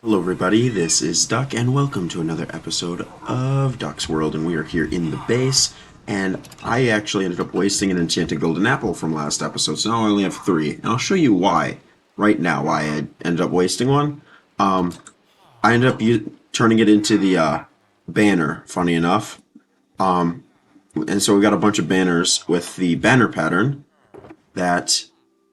Hello everybody, this is Duck and welcome to another episode of Duck's World, and we are here in the base, and I actually ended up wasting an enchanted golden apple from last episode, so now I only have three, and I'll show you why right now, why I ended up wasting one. I ended up turning it into the banner, funny enough, and so we got a bunch of banners with the banner pattern that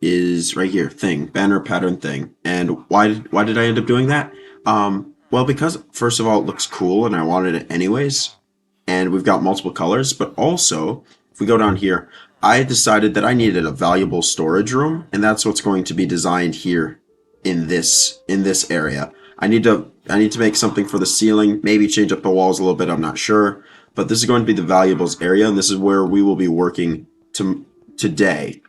is right here, thing, banner pattern thing. And why did I end up doing that? Well, because first of all, it looks cool and I wanted it anyways, and we've got multiple colors, but also, if we go down here, I decided that I needed a valuable storage room, and that's what's going to be designed here in this area. I need to make something for the ceiling, maybe change up the walls a little bit, I'm not sure, but this is going to be the valuables area, and this is where we will be working today.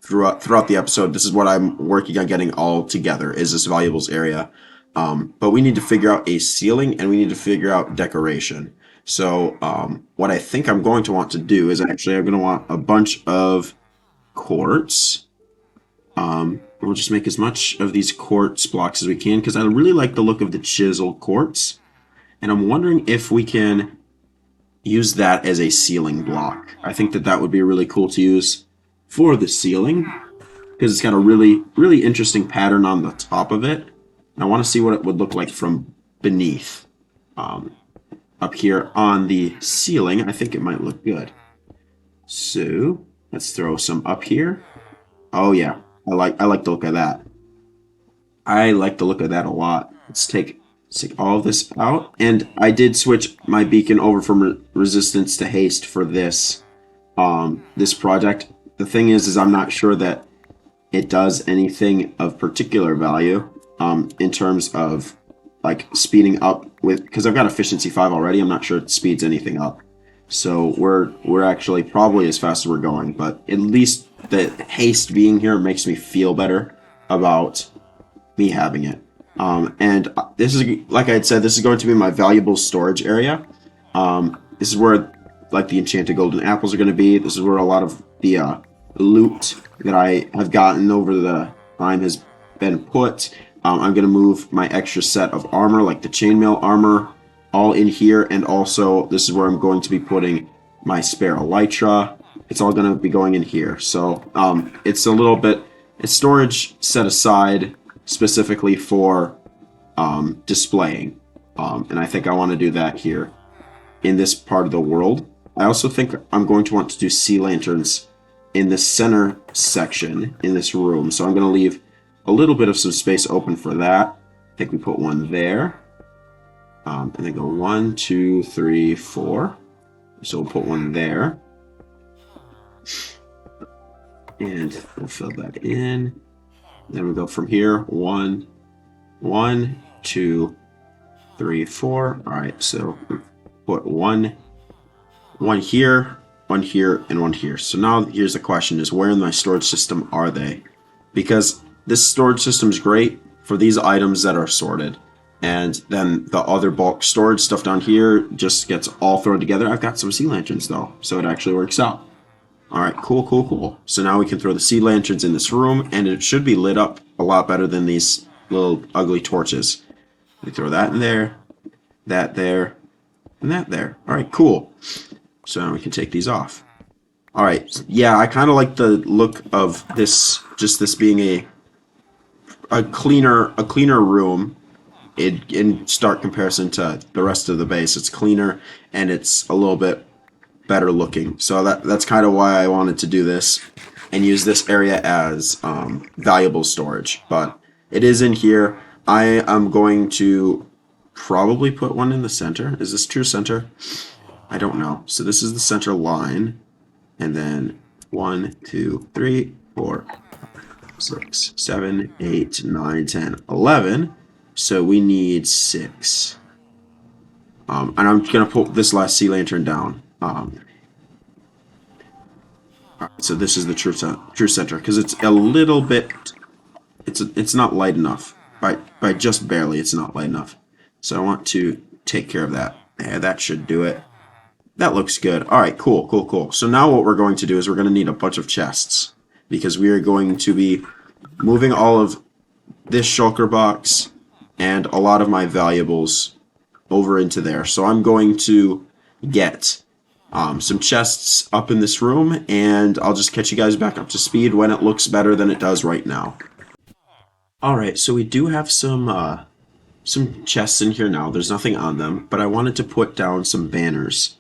Throughout the episode, this is what I'm working on getting all together, is this valuables area. But we need to figure out a ceiling and we need to figure out decoration. So what I think I'm going to want to do is actually I'm going to want a bunch of quartz. We'll just make as much of these quartz blocks as we can because I really like the look of the chisel quartz. And I'm wondering if we can use that as a ceiling block. I think that would be really cool to use for the ceiling because it's got a really interesting pattern on the top of it. I want to see what it would look like from beneath. Up here on the ceiling, I think it might look good. So let's throw some up here. Oh yeah, I like the look of that. I like the look of that a lot. Let's take all of this out, and I did switch my beacon over from resistance to haste for this this project. The thing is I'm not sure that it does anything of particular value in terms of like speeding up with, because I've got efficiency 5 already. I'm not sure it speeds anything up. So we're actually probably as fast as we're going, but at least the haste being here makes me feel better about me having it. And this is, like I had said, this is going to be my valuable storage area. This is where like the enchanted golden apples are going to be. This is where a lot of the loot that I have gotten over the time has been put. I'm going to move my extra set of armor, like the chainmail armor, all in here, and also this is where I'm going to be putting my spare elytra. It's all going to be going in here. So it's a little bit, it's storage set aside specifically for displaying, and I think I want to do that here in this part of the world. I also think I'm going to want to do sea lanterns in the center section in this room, so I'm going to leave a little bit of some space open for that. I think we put one there, and then go 1, 2, 3, 4. So we'll put one there, and we'll fill that in. Then we go from here 1, 1, 2, 3, 4. All right, so we put one here, one here, and one here. So now here's the question: is where in my storage system are they? Because this storage system is great for these items that are sorted, and then the other bulk storage stuff down here just gets all thrown together. I've got some sea lanterns though, so it actually works out. Alright, cool. So now we can throw the sea lanterns in this room, and it should be lit up a lot better than these little ugly torches. We throw that in there, that there, and that there. Alright, cool. So now we can take these off. Alright, yeah, I kind of like the look of this, just this being a cleaner room in stark comparison to the rest of the base. It's cleaner, and it's a little bit better looking. So that's kind of why I wanted to do this and use this area as valuable storage. But it is in here. I am going to probably put one in the center. Is this true center? I don't know. So this is the center line, and then 1, 2, 3, 4, 6, 7, 8, 9, 10, 11. So we need 6. And I'm gonna put this last sea lantern down. So this is the true center because it's a little bit, it's not light enough by just barely. It's not light enough. So I want to take care of that. Yeah, that should do it. That looks good. All right, cool. So now what we're going to do is we're going to need a bunch of chests because we are going to be moving all of this shulker box and a lot of my valuables over into there. So I'm going to get some chests up in this room, and I'll just catch you guys back up to speed when it looks better than it does right now. Alright, so we do have some chests in here now. There's nothing on them, but I wanted to put down some banners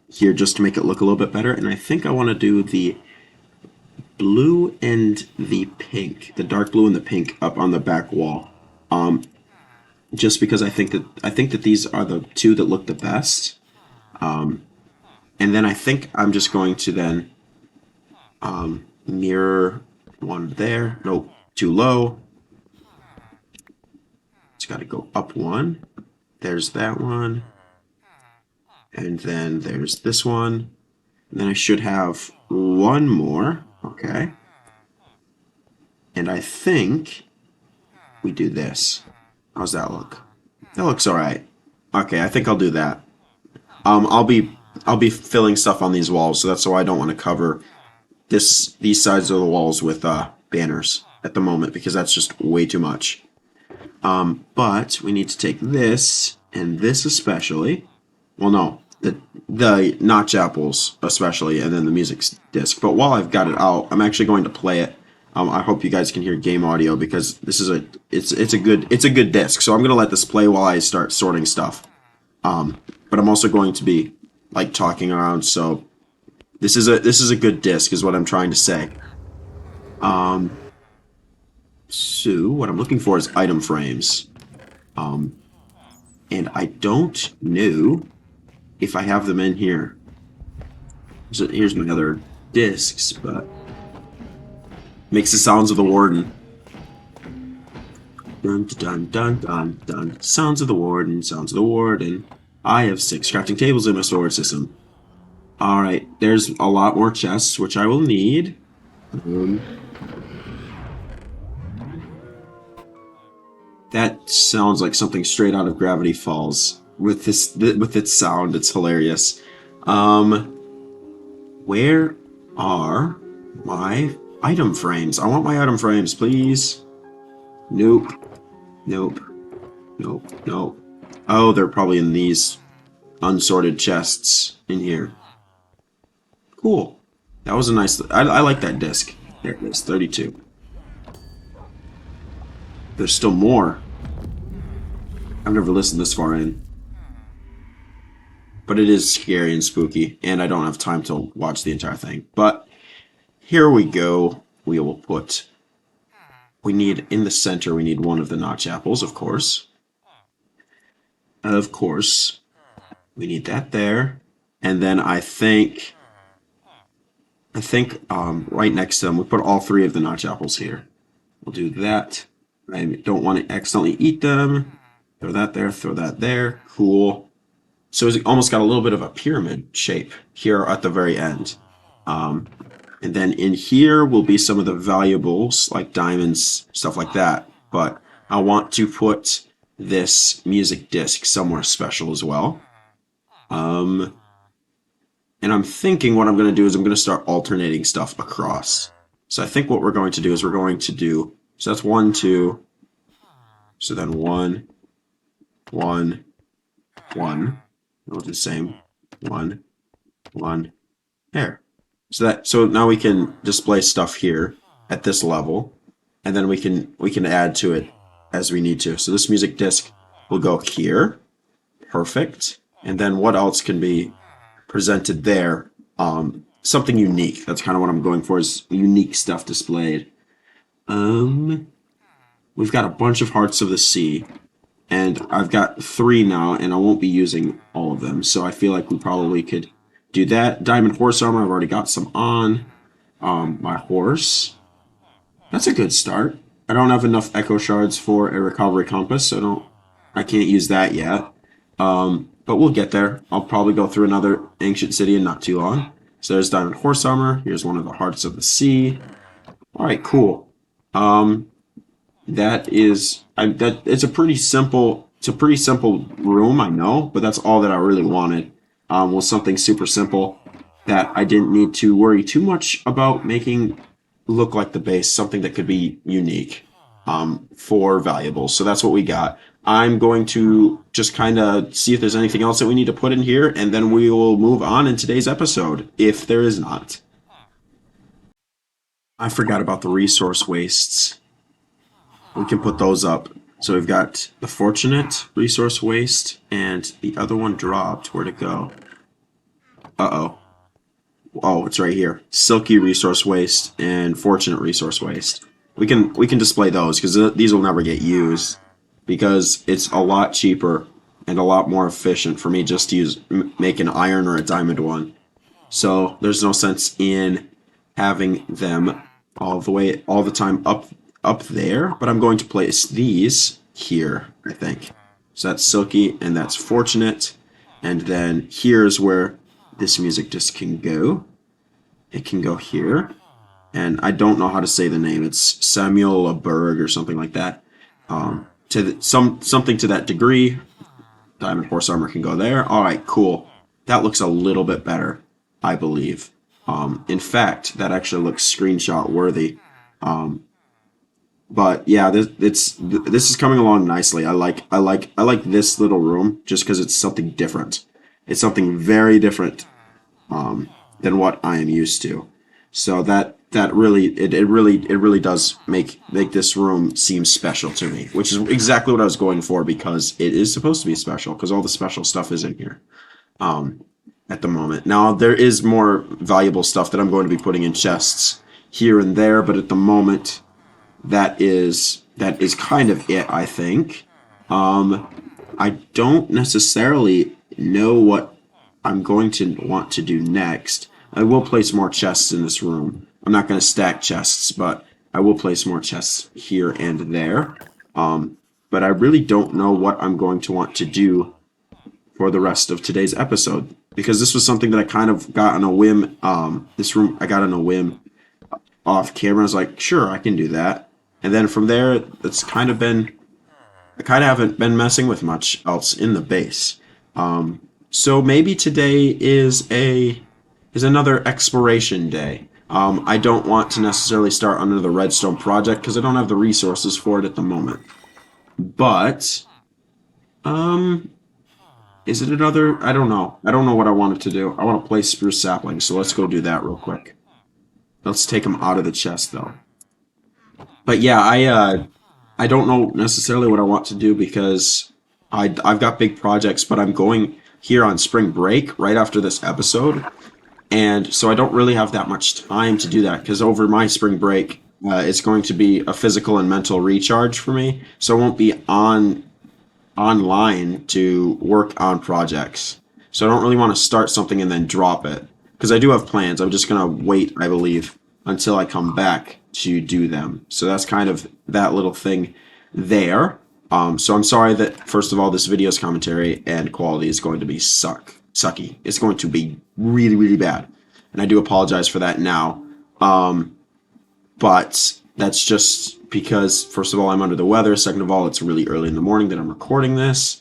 here just to make it look a little bit better, and I think I want to do the blue and the pink, the dark blue and the pink up on the back wall. Just because I think that these are the two that look the best. And then I think I'm just going to then mirror one there. Nope, too low. It's got to go up one. There's that one. And then there's this one. And then I should have one more. Okay. And I think we do this. How's that look? That looks alright. Okay, I think I'll do that. I'll be filling stuff on these walls, so that's why I don't want to cover these sides of the walls with banners at the moment, because that's just way too much. But we need to take this and this especially. Well, no, the notch apples especially, and then the music disc. But while I've got it out, I'm actually going to play it. I hope you guys can hear game audio, because this is it's a good disc. So I'm gonna let this play while I start sorting stuff. But I'm also going to be like talking around. So this is a good disc, is what I'm trying to say. So what I'm looking for is item frames. And I don't know if I have them in here. So here's my other discs, but makes the sounds of the warden. Dun dun dun dun dun. Sounds of the warden. Sounds of the warden. I have 6 crafting tables in my storage system. Alright, there's a lot more chests, which I will need. That sounds like something straight out of Gravity Falls. With its sound, it's hilarious. Where are my item frames? I want my item frames, please. Nope. Nope. Nope. Nope. Oh, they're probably in these unsorted chests in here. Cool. That was a nice... I like that disc. There it is, 32. There's still more. I've never listened this far in. But it is scary and spooky, and I don't have time to watch the entire thing. But here we go. We will put... We need, in the center, we need one of the notch apples, of course. Of course. We need that there. And then I think right next to them, we put all 3 of the notch apples here. We'll do that. I don't want to accidentally eat them. Throw that there, throw that there. Cool. So it's almost got a little bit of a pyramid shape here at the very end. And then in here will be some of the valuables, like diamonds, stuff like that. But I want to put this music disc somewhere special as well. And I'm thinking what I'm going to do is I'm going to start alternating stuff across. So I think what we're going to do is we're going to do... So that's 1, 2. So then 1, 1, 1. We'll do the same. 1, 1. There. So now we can display stuff here at this level, and then we can add to it as we need to. So this music disc will go here. Perfect. And then what else can be presented there? Something unique. That's kind of what I'm going for, is unique stuff displayed. We've got a bunch of Hearts of the Sea, and I've got 3 now, and I won't be using all of them, so I feel like we probably could do that. Diamond Horse Armor, I've already got some on. My horse. That's a good start. I don't have enough Echo Shards for a Recovery Compass, so I can't use that yet. But we'll get there. I'll probably go through another Ancient City in not too long. So there's Diamond Horse Armor. Here's one of the Hearts of the Sea. Alright, cool. It's a pretty simple room, I know, but that's all that I really wanted. Was something super simple that I didn't need to worry too much about making look like the base, something that could be unique. for valuables. So that's what we got. I'm going to just kind of see if there's anything else that we need to put in here, and then we will move on in today's episode, if there is not. I forgot about the resource wastes. We can put those up. So we've got the fortunate resource waste, and the other one dropped. Where'd it go? Uh-oh. Oh, it's right here. Silky resource waste and fortunate resource waste. We can display those because these will never get used because it's a lot cheaper and a lot more efficient for me just to make an iron or a diamond one. So there's no sense in having them all the time up there, but I'm going to place these here, I think. So that's silky and that's fortunate. And then here's where this music just can go. It can go here. And I don't know how to say the name. It's Samuel Berg or something like that. Something to that degree. Diamond Horse Armor can go there. All right, cool. That looks a little bit better, I believe. In fact, that actually looks screenshot worthy. But yeah, this is coming along nicely. I like this little room just because it's something different. It's something very different than what I am used to. So that really does make this room seem special to me, which is exactly what I was going for because it is supposed to be special because all the special stuff is in here. At the moment. Now there is more valuable stuff that I'm going to be putting in chests here and there, but at the moment that is kind of it, I think. I don't necessarily know what I'm going to want to do next. I will place more chests in this room. I'm not going to stack chests, but I will place more chests here and there. But I really don't know what I'm going to want to do for the rest of today's episode because this was something that I kind of got on a whim. This room I got on a whim off camera. I was like, sure, I can do that. And then from there, I kind of haven't been messing with much else in the base. So maybe today is another exploration day. I don't want to necessarily start under the redstone project because I don't have the resources for it at the moment. But, is it another? I don't know. I don't know what I wanted to do. I want to place spruce saplings, so let's go do that real quick. Let's take them out of the chest, though. But yeah, I don't know necessarily what I want to do because I've got big projects, but I'm going here on spring break right after this episode. And so I don't really have that much time to do that because over my spring break, it's going to be a physical and mental recharge for me. So I won't be online to work on projects. So I don't really want to start something and then drop it because I do have plans. I'm just going to wait, I believe, until I come back to do them. So that's kind of that little thing there. So I'm sorry that, first of all, this video's commentary and quality is going to be sucky. It's going to be really, really bad. And I do apologize for that now. But that's just because, first of all, I'm under the weather. Second of all, it's really early in the morning that I'm recording this.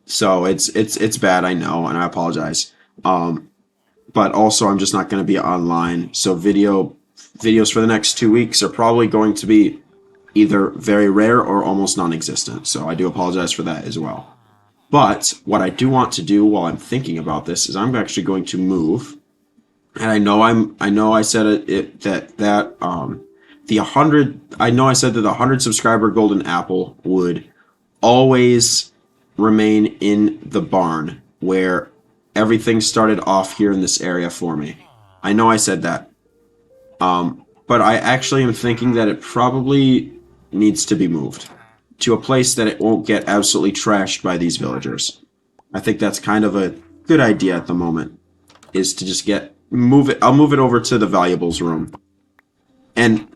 So it's bad, I know, and I apologize. But also, I'm just not going to be online. So videos for the next 2 weeks are probably going to be either very rare or almost non-existent. So I do apologize for that as well. But what I do want to do while I'm thinking about this is I'm actually going to move. And I know I said that the 100 I know I said that the 100 subscriber golden apple would always remain in the barn where everything started off here in this area for me. I know I said that. But I actually am thinking that it probably needs to be moved to a place that it won't get absolutely trashed by these villagers. I think that's kind of a good idea at the moment, is to just move it. I'll move it over to the valuables room. And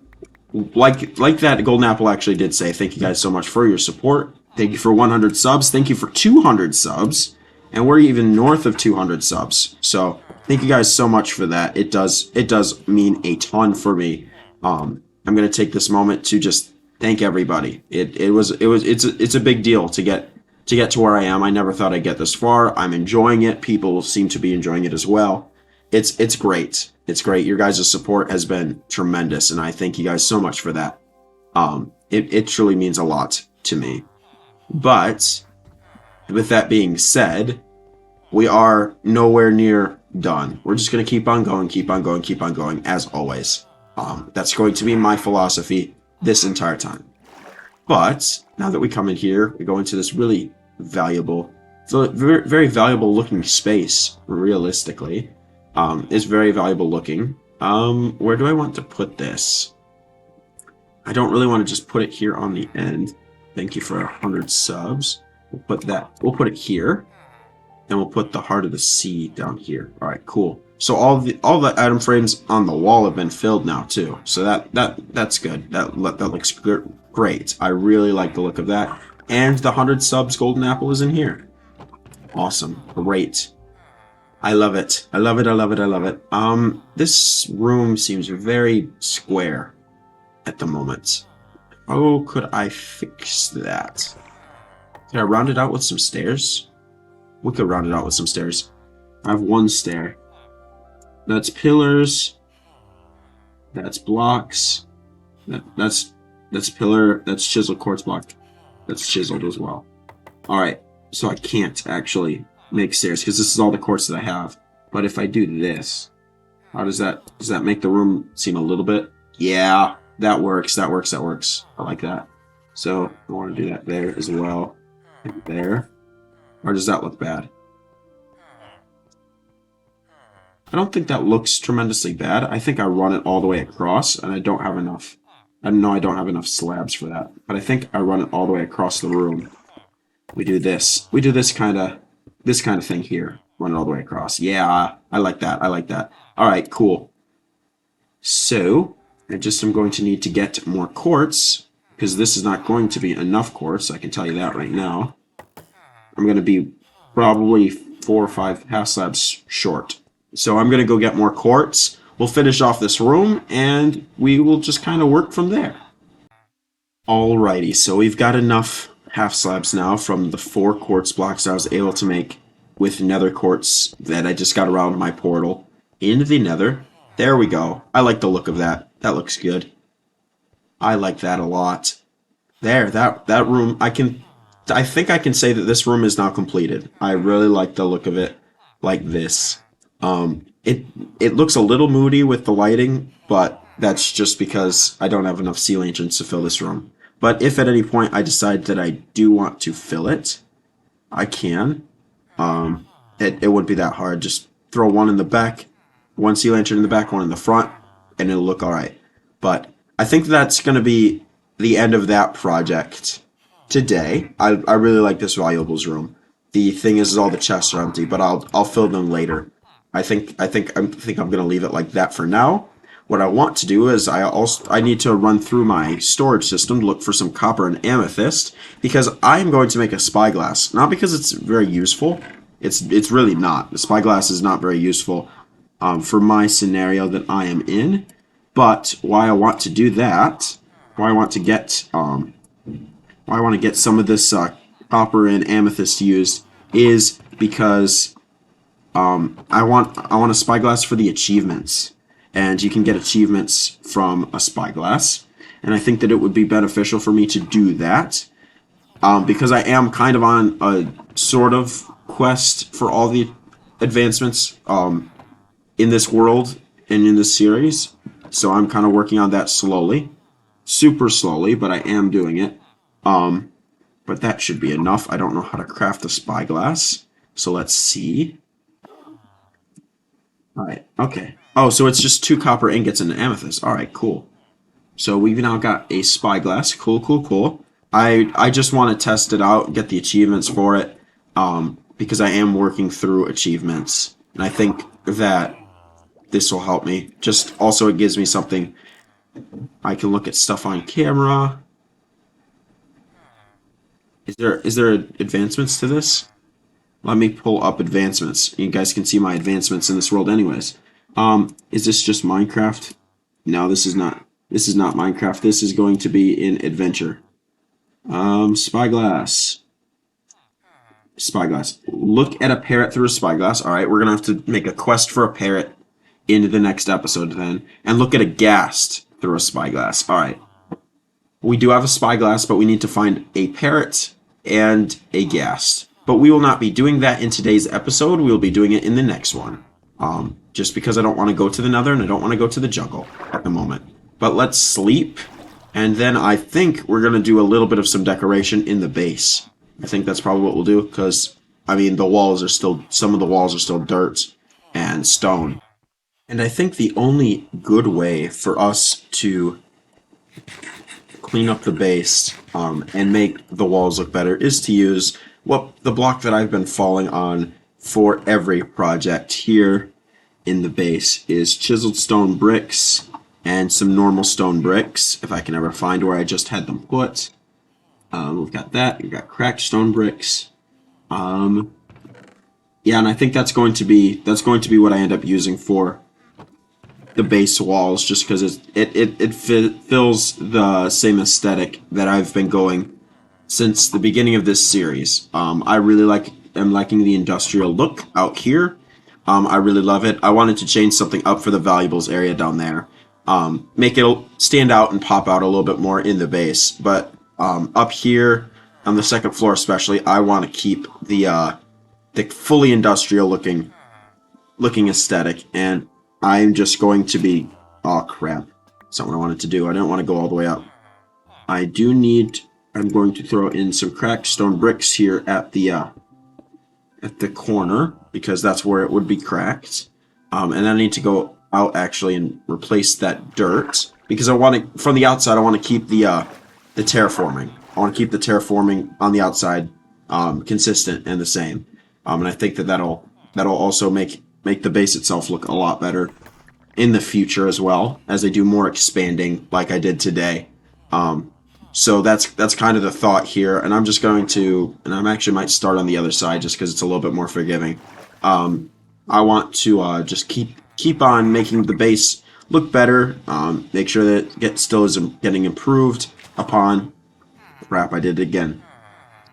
like that golden apple actually did say, thank you guys so much for your support. Thank you for 100 subs. Thank you for 200 subs. And we're even north of 200 subs. So thank you guys so much for that. It does mean a ton for me. I'm going to take this moment to just thank everybody. It's a big deal to get to where I am. I never thought I'd get this far. I'm enjoying it. People seem to be enjoying it as well. It's great. It's great. Your guys' support has been tremendous, and I thank you guys so much for that. It truly means a lot to me. But with that being said, we are nowhere near done. We're just going to keep on going, keep on going, keep on going, as always. That's going to be my philosophy this entire time. But now that we come in here, we go into this really valuable, very, very valuable looking space, realistically. It's very valuable looking. Where do I want to put this? I don't really want to just put it here on the end. Thank you for 100 subs. We'll put it here. And we'll put the Heart of the Sea down here. All right, cool. So all the item frames on the wall have been filled now too. So that's good. That looks great. I really like the look of that. And the 100 subs golden apple is in here. Awesome. Great. I love it. I love it. I love it. I love it. This room seems very square at the moment. Oh, could I fix that? Can I round it out with some stairs? We could round it out with some stairs. I have one stair. That's pillars. That's blocks. That's pillar. That's chiseled quartz block. That's chiseled as well. Alright, so I can't actually make stairs because this is all the quartz that I have. But if I do this, does that make the room seem a little bit? Yeah, that works. That works. That works. I like that. So I want to do that there as well. And there. Or does that look bad? I don't think that looks tremendously bad. I think I run it all the way across, and I don't have enough. I know I don't have enough slabs for that, but I think I run it all the way across the room. We do this. We do this kind of thing here. Run it all the way across. Yeah, I like that. I like that. All right, cool. So I just am going to need to get more quartz because this is not going to be enough quartz. I can tell you that right now. I'm going to be probably 4 or 5 half slabs short. So I'm going to go get more quartz. We'll finish off this room, and we will just kind of work from there. Alrighty, so we've got enough half slabs now from the 4 quartz blocks I was able to make with nether quartz that I just got around my portal into the nether. There we go. I like the look of that. That looks good. I like that a lot. There, that room, I think I can say that this room is now completed. I really like the look of it like this. It looks a little moody with the lighting, but that's just because I don't have enough sea lanterns to fill this room. But if at any point I decide that I do want to fill it, I can. It wouldn't be that hard. Just throw one in the back, one sea lantern in the back, one in the front, and it'll look alright. But I think that's going to be the end of that project today. I really like this valuables room. The thing is all the chests are empty, but I'll fill them later. I think I'm gonna leave it like that for now. What I want to do is I need to run through my storage system to look for some copper and amethyst because I'm going to make a spyglass. Not because it's very useful. It's really not. The spyglass is not very useful for my scenario that I am in. But why I want to do that, why I want to get some of this copper and amethyst used is because I want a spyglass for the achievements, and you can get achievements from a spyglass, and I think that it would be beneficial for me to do that because I am kind of on a sort of quest for all the advancements in this world and in this series, so I'm kind of working on that slowly, super slowly, but I am doing it. But that should be enough. I don't know how to craft a spyglass, so let's see. Alright, okay. Oh, so it's just 2 copper ingots and an amethyst. Alright, cool. So we've now got a spyglass. Cool, cool, cool. I just want to test it out, get the achievements for it, because I am working through achievements. And I think that this will help me. Just also it gives me something. I can look at stuff on camera. Is there advancements to this? Let me pull up advancements. You guys can see my advancements in this world anyways. Is this just Minecraft? No, this is not. This is not Minecraft. This is going to be in Adventure. Spyglass. Spyglass. Look at a parrot through a spyglass. Alright, we're going to have to make a quest for a parrot into the next episode then. And look at a ghast through a spyglass. Alright. We do have a spyglass, but we need to find a parrot and a ghast. But we will not be doing that in today's episode. We will be doing it in the next one. Just because I don't want to go to the nether and I don't want to go to the jungle at the moment. But let's sleep, and then I think we're going to do a little bit of some decoration in the base. I think that's probably what we'll do, because, I mean, some of the walls are still dirt and stone. And I think the only good way for us to clean up the base and make the walls look better is to use the block that I've been falling on for every project here in the base is chiseled stone bricks and some normal stone bricks, if I can ever find where I just had them put. We've got that. We've got cracked stone bricks. Yeah, and I think that's going to be what I end up using for the base walls, just because it fills the same aesthetic that I've been going since the beginning of this series. I really am liking the industrial look out here. I really love it. I wanted to change something up for the valuables area down there. Make it stand out and pop out a little bit more in the base. But up here on the second floor especially, I want to keep the fully industrial looking aesthetic, and I'm just going to be... Oh crap, that's not what I wanted to do. I didn't want to go all the way up. I'm going to throw in some cracked stone bricks here at the corner, because that's where it would be cracked. And then I need to go out actually and replace that dirt, because from the outside I want to keep the terraforming. I want to keep the terraforming on the outside consistent and the same. And I think that'll also make the base itself look a lot better in the future as well, as I do more expanding like I did today. So that's kind of the thought here, and I'm just going to, and I actually might start on the other side just because it's a little bit more forgiving. I want to just keep on making the base look better, make sure that it still is getting improved upon. Crap, I did it again.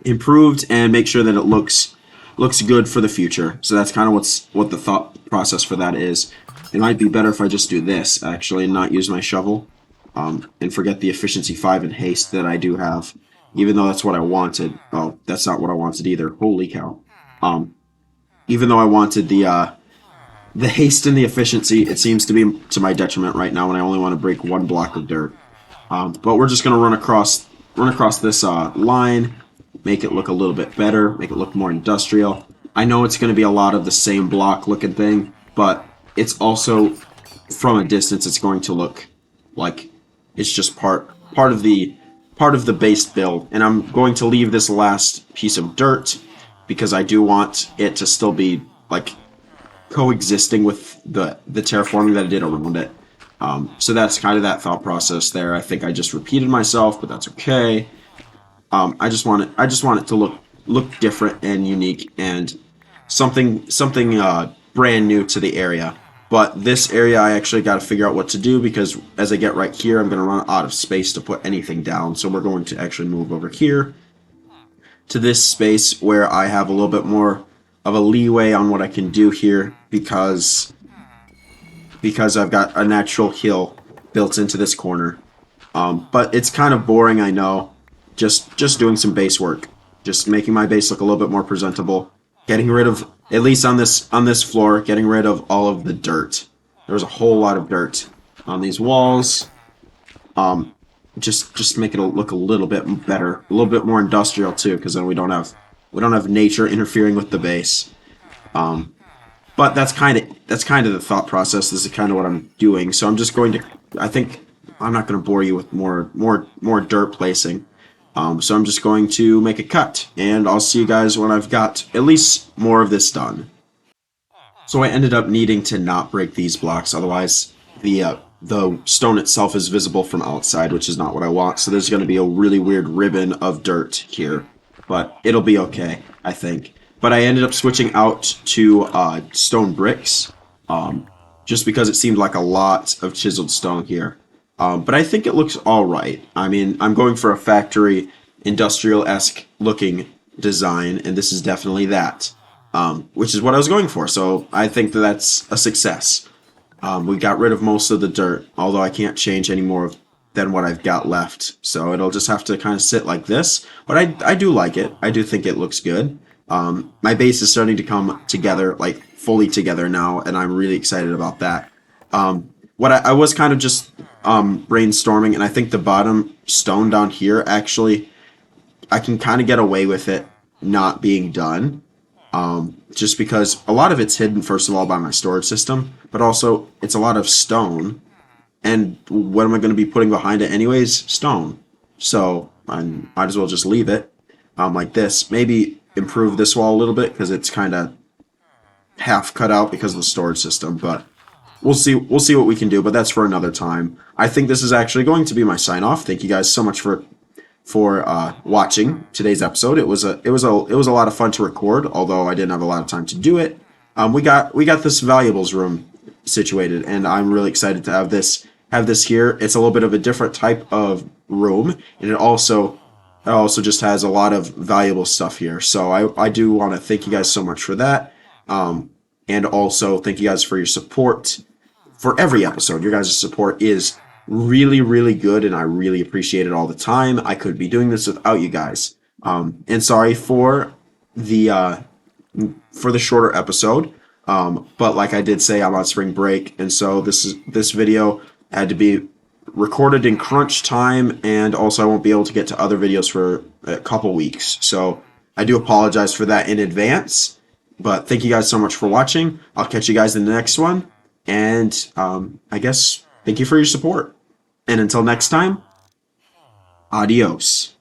Improved, and make sure that it looks good for the future. So that's kind of what the thought process for that is. It might be better if I just do this actually and not use my shovel. And forget the efficiency 5 and haste that I do have, even though that's what I wanted. Oh, that's not what I wanted either. Holy cow. Even though I wanted the haste and the efficiency, it seems to be to my detriment right now when I only want to break one block of dirt. But we're just going to run across this line, make it look a little bit better, make it look more industrial. I know it's going to be a lot of the same block looking thing, but it's also, from a distance, it's going to look like it's just part of the base build. And I'm going to leave this last piece of dirt because I do want it to still be like coexisting with the terraforming that I did around it. So that's kind of that thought process there. I think I just repeated myself, but that's okay. I just want it to look different and unique and something brand new to the area. But this area, I actually got to figure out what to do, because as I get right here, I'm going to run out of space to put anything down. So we're going to actually move over here to this space where I have a little bit more of a leeway on what I can do here, because I've got a natural hill built into this corner. But it's kind of boring, I know. Just doing some base work, just making my base look a little bit more presentable, getting rid of, at least on this floor, getting rid of all of the dirt. There's a whole lot of dirt on these walls. Just make it look a little bit better, a little bit more industrial too, because then we don't have nature interfering with the base. But that's kind of the thought process. This is kind of what I'm doing. So I'm just going to, I think I'm not going to bore you with more dirt placing. So I'm just going to make a cut, and I'll see you guys when I've got at least more of this done. So I ended up needing to not break these blocks, otherwise the stone itself is visible from outside, which is not what I want. So there's going to be a really weird ribbon of dirt here, but it'll be okay, I think. But I ended up switching out to stone bricks, just because it seemed like a lot of chiseled stone here. But I think it looks alright. I mean, I'm going for a factory, industrial-esque looking design, and this is definitely that, which is what I was going for. So I think that that's a success. We got rid of most of the dirt, although I can't change any more of than what I've got left. So it'll just have to kind of sit like this. But I do like it. I do think it looks good. My base is starting to come together, like fully together now, and I'm really excited about that. What I was kind of just brainstorming, and I think the bottom stone down here actually, I can kind of get away with it not being done. Just because a lot of it's hidden, first of all, by my storage system, but also it's a lot of stone. And what am I going to be putting behind it anyways? Stone. So I might as well just leave it like this. Maybe improve this wall a little bit because it's kind of half cut out because of the storage system. But we'll see. We'll see what we can do. But that's for another time. I think this is actually going to be my sign off. Thank you guys so much for watching today's episode. It was a lot of fun to record, although I didn't have a lot of time to do it. We got this valuables room situated, and I'm really excited to have this here. It's a little bit of a different type of room, and it also just has a lot of valuable stuff here. So I do want to thank you guys so much for that, and also thank you guys for your support for every episode. Your guys' support is really, really good, and I really appreciate it all the time. I couldn't be doing this without you guys. And sorry for the shorter episode. But like I did say, I'm on spring break, and so this video had to be recorded in crunch time, and also I won't be able to get to other videos for a couple weeks. So I do apologize for that in advance. But thank you guys so much for watching. I'll catch you guys in the next one, and I guess thank you for your support. And until next time, adios.